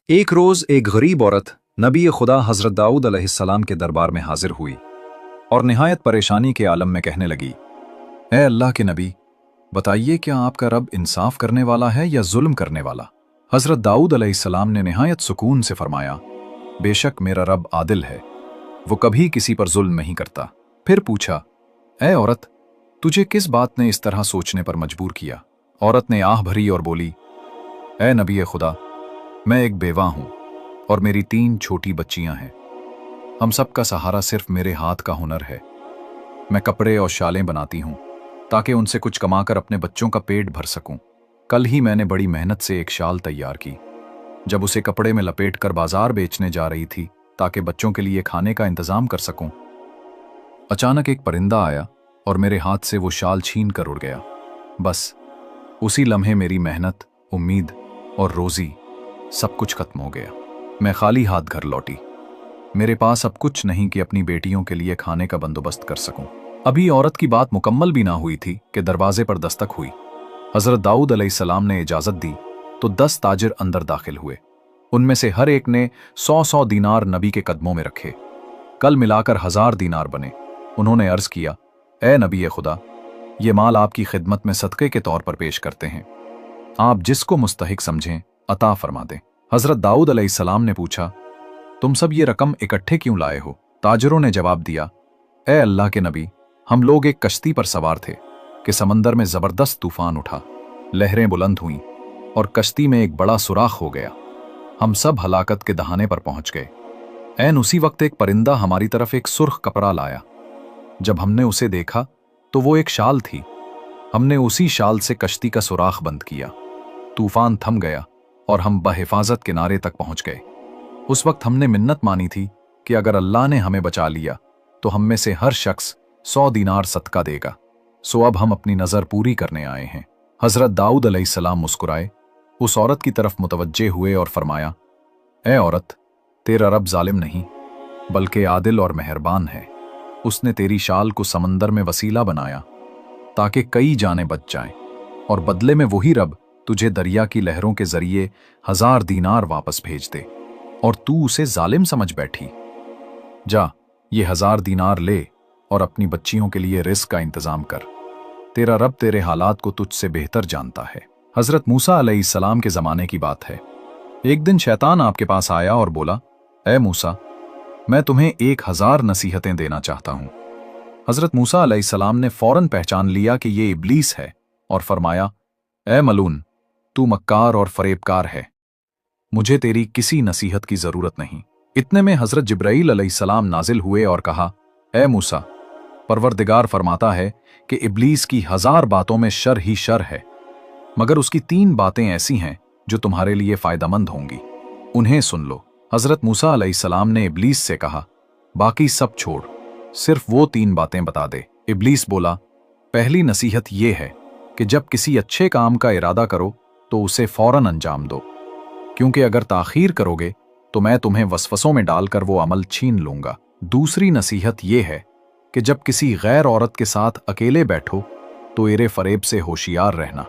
एक रोज एक गरीब औरत नबी खुदा हजरत दाऊद अलैहिस्सलाम के दरबार में हाजिर हुई और निहायत परेशानी के आलम में कहने लगी, ए अल्लाह के नबी, बताइए क्या आपका रब इंसाफ करने वाला है या जुल्म करने वाला। हजरत दाऊद अलैहिस्सलाम ने निहायत सुकून से फरमाया, बेशक मेरा रब आदिल है, वो कभी किसी पर जुल्म नहीं करता। फिर पूछा, ए औरत, तुझे किस बात ने इस तरह सोचने पर मजबूर किया। औरत ने आह भरी और बोली, ए नबी खुदा, मैं एक बेवा हूं और मेरी 3 छोटी बच्चियां हैं। हम सब का सहारा सिर्फ मेरे हाथ का हुनर है। मैं कपड़े और शालें बनाती हूं ताकि उनसे कुछ कमाकर अपने बच्चों का पेट भर सकूं। कल ही मैंने बड़ी मेहनत से एक शाल तैयार की। जब उसे कपड़े में लपेटकर बाजार बेचने जा रही थी ताकि बच्चों के लिए खाने का इंतजाम कर सकूं, अचानक एक परिंदा आया और मेरे हाथ से वो शाल छीन कर उड़ गया। बस उसी लम्हे मेरी मेहनत, उम्मीद और रोजी सब कुछ खत्म हो गया। मैं खाली हाथ घर लौटी। मेरे पास अब कुछ नहीं कि अपनी बेटियों के लिए खाने का बंदोबस्त कर सकूं। अभी औरत की बात मुकम्मल भी ना हुई थी कि दरवाजे पर दस्तक हुई। हजरत दाऊद अलैहिस्सलाम ने इजाजत दी तो 10 ताजिर अंदर दाखिल हुए। उनमें से हर एक ने 100-100 दीनार नबी के कदमों में रखे। कल मिलाकर 1000 दीनार बने। उन्होंने अर्ज किया, ए नबी खुदा, ये माल आपकी खिदमत में सदक़े के तौर पर पेश करते हैं। आप जिसको मुस्तहिक समझें अता फरमा दें। हजरत दाऊद अलैहिस्सलाम ने पूछा, तुम सब ये रकम इकट्ठे क्यों लाए हो। ताजिरों ने जवाब दिया, ए अल्लाह के नबी, हम लोग एक कश्ती पर सवार थे कि समंदर में जबरदस्त तूफान उठा, लहरें बुलंद हुईं और कश्ती में एक बड़ा सुराख हो गया। हम सब हलाकत के दहाने पर पहुंच गए। ऐन उसी वक्त एक परिंदा हमारी तरफ एक सुर्ख कपड़ा लाया। जब हमने उसे देखा तो वो एक शाल थी। हमने उसी शाल से कश्ती का सुराख बंद किया। तूफान थम गया और हम बहिफाजत किनारे तक पहुंच गए। उस वक्त हमने मिन्नत मानी थी कि अगर अल्लाह ने हमें बचा लिया तो हम में से हर शख्स 100 दीनार सदका देगा। सो अब हम अपनी नजर पूरी करने आए हैं। हजरत दाऊद अलैहिस्सलाम मुस्कुराए, उस औरत की तरफ मुतवज्जे हुए और फरमाया, ए औरत, तेरा रब जालिम नहीं बल्कि आदिल और मेहरबान है। उसने तेरी शाल को समंदर में वसीला बनाया ताकि कई जानें बच जाएं, और बदले में वही रब तुझे दरिया की लहरों के जरिए 1000 दीनार वापस भेज दे और तू उसे जालिम समझ बैठी। जा, ये 1000 दीनार ले और अपनी बच्चियों के लिए रिस्क का इंतजाम कर। तेरा रब तेरे हालात को तुझसे बेहतर जानता है। हजरत मूसा अलैहिस्सलाम के जमाने की बात है। एक दिन शैतान आपके पास आया और बोला, ए मूसा, मैं तुम्हें 1000 नसीहतें देना चाहता हूं। हजरत मूसा अलैहिस्सलाम ने फौरन पहचान लिया कि ये इब्लीस है और फरमाया, ए मलून, तू मक्कार और फरेबकार है, मुझे तेरी किसी नसीहत की जरूरत नहीं। इतने में हजरत जिब्राईल अलैहिस्सलाम नाजिल हुए और कहा, ए मूसा, परवरदिगार फरमाता है कि इब्लीस की 1000 बातों में शर ही शर है, मगर उसकी 3 बातें ऐसी हैं जो तुम्हारे लिए फायदेमंद होंगी, उन्हें सुन लो। हजरत मूसा अलैहिस्सलाम ने इब्लीस से कहा, बाकी सब छोड़, सिर्फ वो 3 बातें बता दे। इब्लीस बोला, पहली नसीहत ये है कि जब किसी अच्छे काम का इरादा करो तो उसे फौरन अंजाम दो, क्योंकि अगर ताखीर करोगे तो मैं तुम्हें वसवसों में डालकर वो अमल छीन लूंगा। दूसरी नसीहत यह है कि जब किसी गैर औरत के साथ अकेले बैठो तो एरे फरेब से होशियार रहना,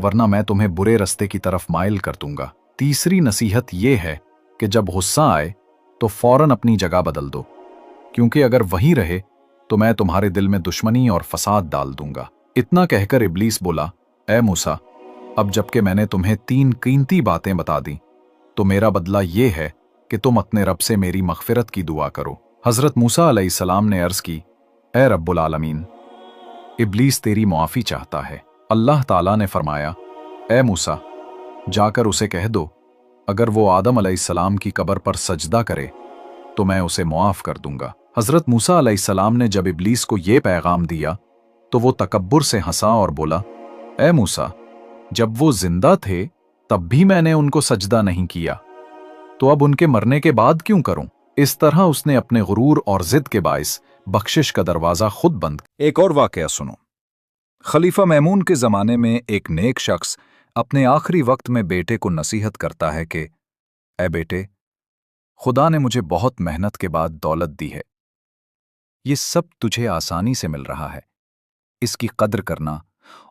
वरना मैं तुम्हें बुरे रस्ते की तरफ माइल कर दूंगा। तीसरी नसीहत यह है कि जब गुस्सा आए तो फौरन अपनी जगह बदल दो, क्योंकि अगर वहीं रहे तो मैं तुम्हारे दिल में दुश्मनी और फसाद डाल दूंगा। इतना कहकर इब्लीस बोला, ए मूसा, अब जबकि मैंने तुम्हें 3 कीमती बातें बता दी तो मेरा बदला ये है कि तुम अपने रब से मेरी मग़फ़िरत की दुआ करो। हजरत मूसा अलैहिस्सलाम ने अर्ज की, ए रब्बुल आलमीन, इब्लीस तेरी मुआफ़ी चाहता है। अल्लाह ताला ने फरमाया, ए मूसा, जाकर उसे कह दो अगर वो आदम अलैहिस्सलाम की कब्र पर सजदा करे तो मैं उसे मुआफ़ कर दूंगा। हजरत मूसा अलैहिस्सलाम ने जब इब्लीस को ये पैगाम दिया तो वो तकब्बुर से हंसा और बोला, ए मूसा, जब वो जिंदा थे तब भी मैंने उनको सजदा नहीं किया, तो अब उनके मरने के बाद क्यों करूं। इस तरह उसने अपने गुरूर और जिद के बाइस बख्शिश का दरवाजा खुद बंद। एक और वाकया सुनो। खलीफा मैमून के जमाने में एक नेक शख्स अपने आखिरी वक्त में बेटे को नसीहत करता है कि, ए बेटे, खुदा ने मुझे बहुत मेहनत के बाद दौलत दी है। ये सब तुझे आसानी से मिल रहा है। इसकी कद्र करना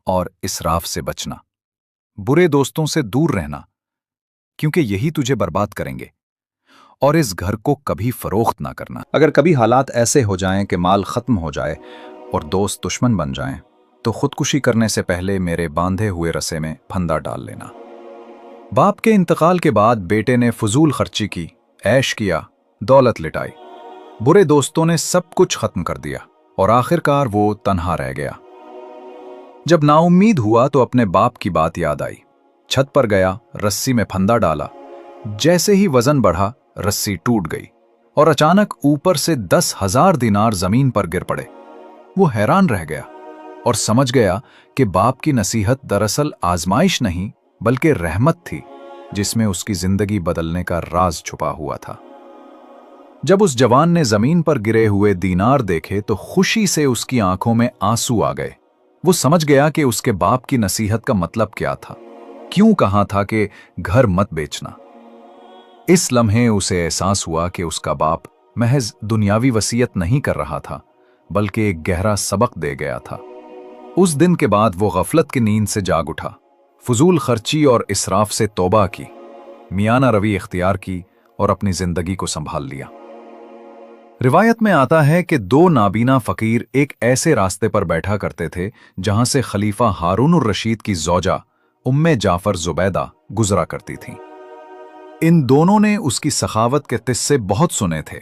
और इसराफ से बचना, बुरे दोस्तों से दूर रहना, क्योंकि यही तुझे बर्बाद करेंगे, और इस घर को कभी फरोख्त ना करना। अगर कभी हालात ऐसे हो जाएं कि माल खत्म हो जाए और दोस्त दुश्मन बन जाएं, तो खुदकुशी करने से पहले मेरे बांधे हुए रस्से में फंदा डाल लेना। बाप के इंतकाल के बाद बेटे ने फजूल खर्ची की, ऐश किया, दौलत लिटाई। बुरे दोस्तों ने सब कुछ खत्म कर दिया और आखिरकार वो तन्हा रह गया। जब नाउम्मीद हुआ तो अपने बाप की बात याद आई। छत पर गया, रस्सी में फंदा डाला। जैसे ही वजन बढ़ा, रस्सी टूट गई और अचानक ऊपर से 10,000 दिनार जमीन पर गिर पड़े। वो हैरान रह गया और समझ गया कि बाप की नसीहत दरअसल आजमाइश नहीं बल्कि रहमत थी, जिसमें उसकी जिंदगी बदलने का राज छुपा हुआ था। जब उस जवान ने जमीन पर गिरे हुए दीनार देखे तो खुशी से उसकी आंखों में आंसू आ गए। वो समझ गया कि उसके बाप की नसीहत का मतलब क्या था, क्यों कहा था कि घर मत बेचना। इस लम्हे उसे एहसास हुआ कि उसका बाप महज दुनियावी वसीयत नहीं कर रहा था, बल्कि एक गहरा सबक दे गया था। उस दिन के बाद वो गफलत की नींद से जाग उठा, फजूल खर्ची और इसराफ से तौबा की, मियाना रवी इख्तियार की और अपनी जिंदगी को संभाल लिया। रिवायत में आता है कि दो नाबीना फकीर एक ऐसे रास्ते पर बैठा करते थे जहां से खलीफा हारून उर रशीद की ज़ौजा उम्मे जाफर जुबैदा गुजरा करती थीं। इन दोनों ने उसकी सखावत के किस्से बहुत सुने थे।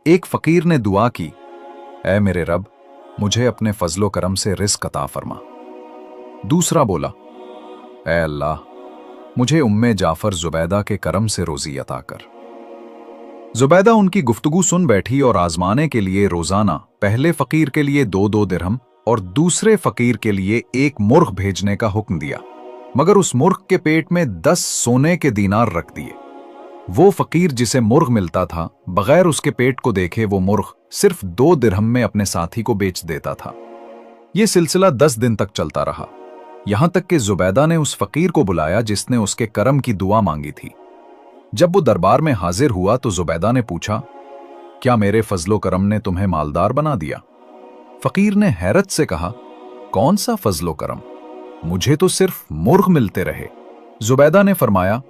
एक फकीर ने दुआ की, ऐ मेरे रब, मुझे अपने फजलो करम से रिज़्क़ अता फरमा। दूसरा बोला, ऐ अल्लाह, मुझे उम्मे जाफर जुबैदा के करम से रोजी अता कर। जुबैदा उनकी गुफ्तगू सुन बैठी और आजमाने के लिए रोजाना पहले फकीर के लिए 2-2 दिरहम और दूसरे फकीर के लिए 1 मुर्ग भेजने का हुक्म दिया, मगर उस मुर्ग के पेट में 10 सोने के दीनार रख दिए। वो फकीर जिसे मुर्ग मिलता था, बगैर उसके पेट को देखे वो मुर्ग सिर्फ 2 दिरहम में अपने साथी को बेच देता था। ये सिलसिला 10 दिन तक चलता रहा, यहां तक कि जुबैदा ने उस फकीर को बुलाया जिसने उसके करम की दुआ मांगी थी। जब वो दरबार में हाजिर हुआ तो जुबैदा ने पूछा, क्या मेरे फजलो करम ने तुम्हें मालदार बना दिया? फकीर ने हैरत से कहा, कौन सा फजलो करम, मुझे तो सिर्फ मुर्ग मिलते रहे। जुबैदा ने फरमाया,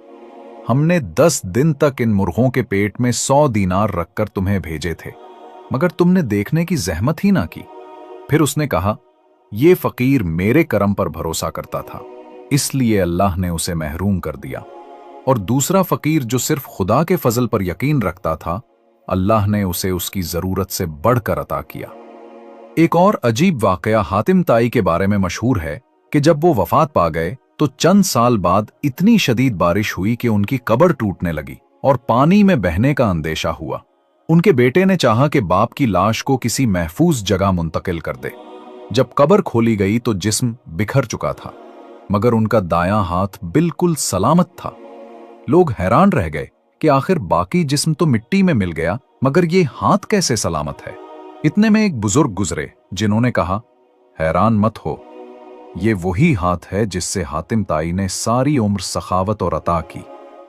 हमने 10 दिन तक इन मुर्गों के पेट में 100 दीनार रखकर तुम्हें भेजे थे, मगर तुमने देखने की जहमत ही ना की। फिर उसने कहा, ये फकीर मेरे करम पर भरोसा करता था, इसलिए अल्लाह ने उसे महरूम कर दिया। और दूसरा फकीर जो सिर्फ खुदा के फजल पर यकीन रखता था, अल्लाह ने उसे उसकी जरूरत से बढ़कर अता किया। एक और अजीब वाकया हातिम ताई के बारे में मशहूर है कि जब वो वफात पा गए तो चंद साल बाद इतनी शदीद बारिश हुई कि उनकी कब्र टूटने लगी और पानी में बहने का अंदेशा हुआ। उनके बेटे ने चाहा कि बाप की लाश को किसी महफूज जगह मुंतकिल कर दे। जब कब्र खोली गई तो जिस्म बिखर चुका था, मगर उनका दायां हाथ बिल्कुल सलामत था। लोग हैरान रह गए कि आखिर बाकी जिस्म तो मिट्टी में मिल गया, मगर ये हाथ कैसे सलामत है। इतने में एक बुजुर्ग गुजरे जिन्होंने कहा, हैरान मत हो, ये वही हाथ है जिससे हातिम ताई ने सारी उम्र सखावत और अता की,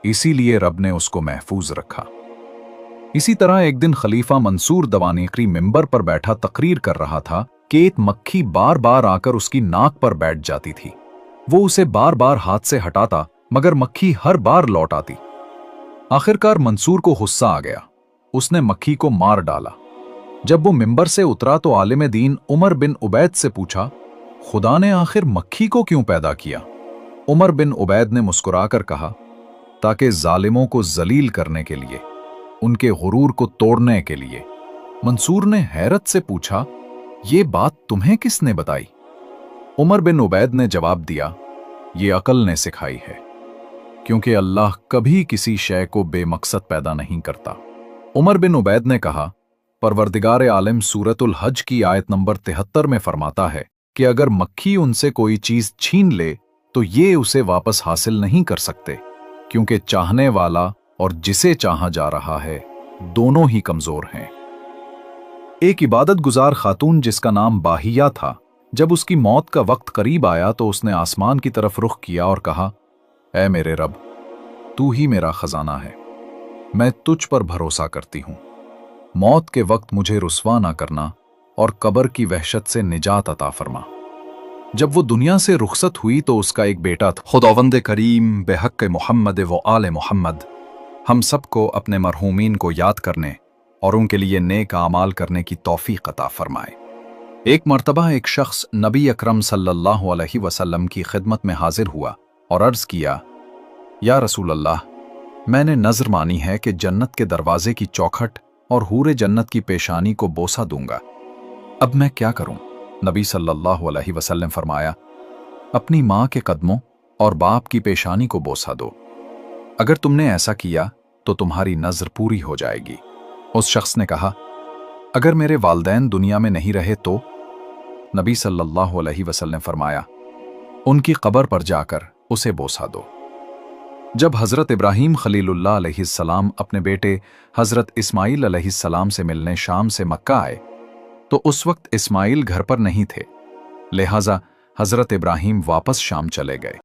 इसीलिए रब ने उसको महफूज रखा। इसी तरह एक दिन खलीफा मंसूर दवानीकरी मिंबर पर बैठा तकरीर कर रहा था कि एक मक्खी बार बार आकर उसकी नाक पर बैठ जाती थी। वो उसे बार बार हाथ से हटाता, मगर मक्खी हर बार लौट आती। आखिरकार मंसूर को गुस्सा आ गया, उसने मक्खी को मार डाला। जब वो मिंबर से उतरा तो आलिम दीन उमर बिन उबैद से पूछा, खुदा ने आखिर मक्खी को क्यों पैदा किया? उमर बिन उबैद ने मुस्कुराकर कहा, ताकि जालिमों को जलील करने के लिए, उनके गुरूर को तोड़ने के लिए। मंसूर ने हैरत से पूछा, ये बात तुम्हें किसने बताई? उमर बिन उबैद ने जवाब दिया, ये अकल ने सिखाई है, क्योंकि अल्लाह कभी किसी शय को बेमकसद पैदा नहीं करता। उमर बिन उबैद ने कहा, परवरदिगार आलम सूरतुल हज की आयत नंबर 73 में फरमाता है कि अगर मक्खी उनसे कोई चीज छीन ले तो ये उसे वापस हासिल नहीं कर सकते, क्योंकि चाहने वाला और जिसे चाहा जा रहा है दोनों ही कमजोर हैं। एक इबादत गुजार खातून जिसका नाम बाहिया था, जब उसकी मौत का वक्त करीब आया तो उसने आसमान की तरफ रुख किया और कहा, ऐ मेरे रब, तू ही मेरा खजाना है, मैं तुझ पर भरोसा करती हूं। मौत के वक्त मुझे रुस्वा ना करना और कब्र की वहशत से निजात अता फरमा। जब वो दुनिया से रुखसत हुई तो उसका एक बेटा था। खुदावंद करीम बेहक मोहम्मद व आल मोहम्मद हम सबको अपने मरहूमीन को याद करने और उनके लिए नेक आमाल करने की तौफीक अता फरमाए। एक मर्तबा एक शख्स नबी अकरम सल्लल्लाहु अलैहि वसल्लम की खिदमत में हाजिर हुआ और अर्ज किया, या रसूल अल्लाह, मैंने नज़र मानी है कि जन्नत के दरवाजे की चौखट और हूरे जन्नत की पेशानी को बोसा दूंगा, अब मैं क्या करूं? नबी सल्लल्लाहु अलैहि वसल्लम फरमाया, अपनी माँ के कदमों और बाप की पेशानी को बोसा दो, अगर तुमने ऐसा किया तो तुम्हारी नज़र पूरी हो जाएगी। उस शख्स ने कहा, अगर मेरे वालदैन दुनिया में नहीं रहे तो? नबी सल्लल्लाहु अलैहि वसल्लम फरमाया, उनकी कब्र पर जाकर उसे बोसा दो। जब हज़रत इब्राहीम खलीलुल्लाह अलैहिस्सलाम अपने बेटे हज़रत इस्माईल अलैहिस्सलाम से मिलने शाम से मक्का आए तो उस वक्त इस्माईल घर पर नहीं थे, लिहाजा हज़रत इब्राहीम वापस शाम चले गए।